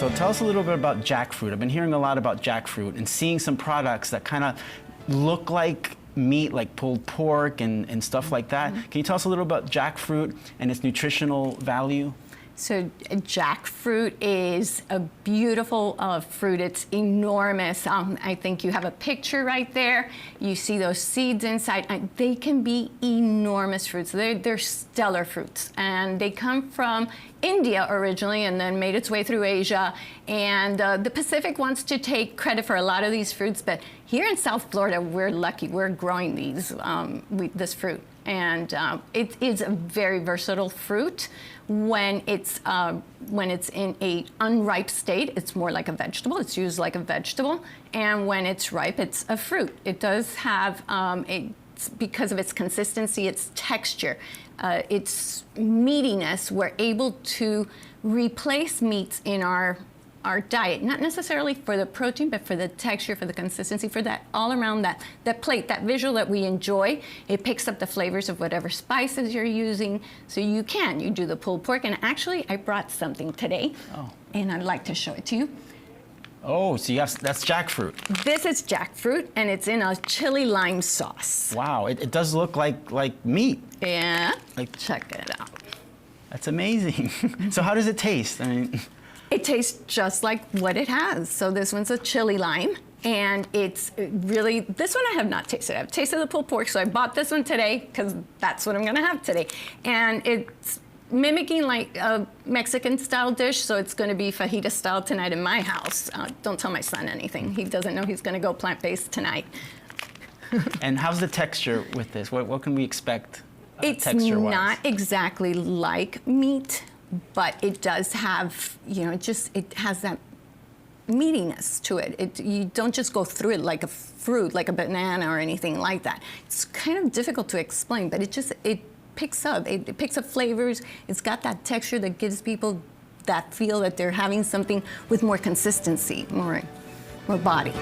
So tell us a little bit about jackfruit. I've been hearing a lot about jackfruit and seeing some products that kind of look like meat, like pulled pork and stuff like that. Can you tell us a little about jackfruit and its nutritional value? So jackfruit is a beautiful fruit. It's enormous. I think you have a picture right there. You see those seeds inside. They can be enormous fruits. They're stellar fruits. And they come from India originally and then made its way through Asia. And the Pacific wants to take credit for a lot of these fruits, but here in South Florida, we're lucky. We're growing this fruit. And it is a very versatile fruit. When it's in a unripe state, it's more like a vegetable. It's used like a vegetable. And when it's ripe, it's a fruit. It does have, because of its consistency, its texture, its meatiness, we're able to replace meats in our diet, not necessarily for the protein, but for the texture, for the consistency, for that all around that plate, that visual that we enjoy. It picks up the flavors of whatever spices you're using. So you do the pulled pork. And actually, I brought something today, and I'd like to show it to you. Oh, so that's jackfruit. This is jackfruit, and it's in a chili lime sauce. Wow, it does look like meat. Yeah, check it out. That's amazing. So how does it taste? I mean, it tastes just like what it has. So this one's a chili lime, and it's really, this one I have not tasted. I've tasted the pulled pork, so I bought this one today because that's what I'm gonna have today. And it's mimicking like a Mexican style dish, so it's gonna be fajita style tonight in my house. Don't tell my son anything. He doesn't know he's gonna go plant-based tonight. And how's the texture with this? What can we expect it's texture-wise? Not exactly like meat, but it does have, it has that meatiness to it. You don't just go through it like a fruit, like a banana or anything like that. It's kind of difficult to explain, but it picks up. It picks up flavors. It's got that texture that gives people that feel that they're having something with more consistency, more body.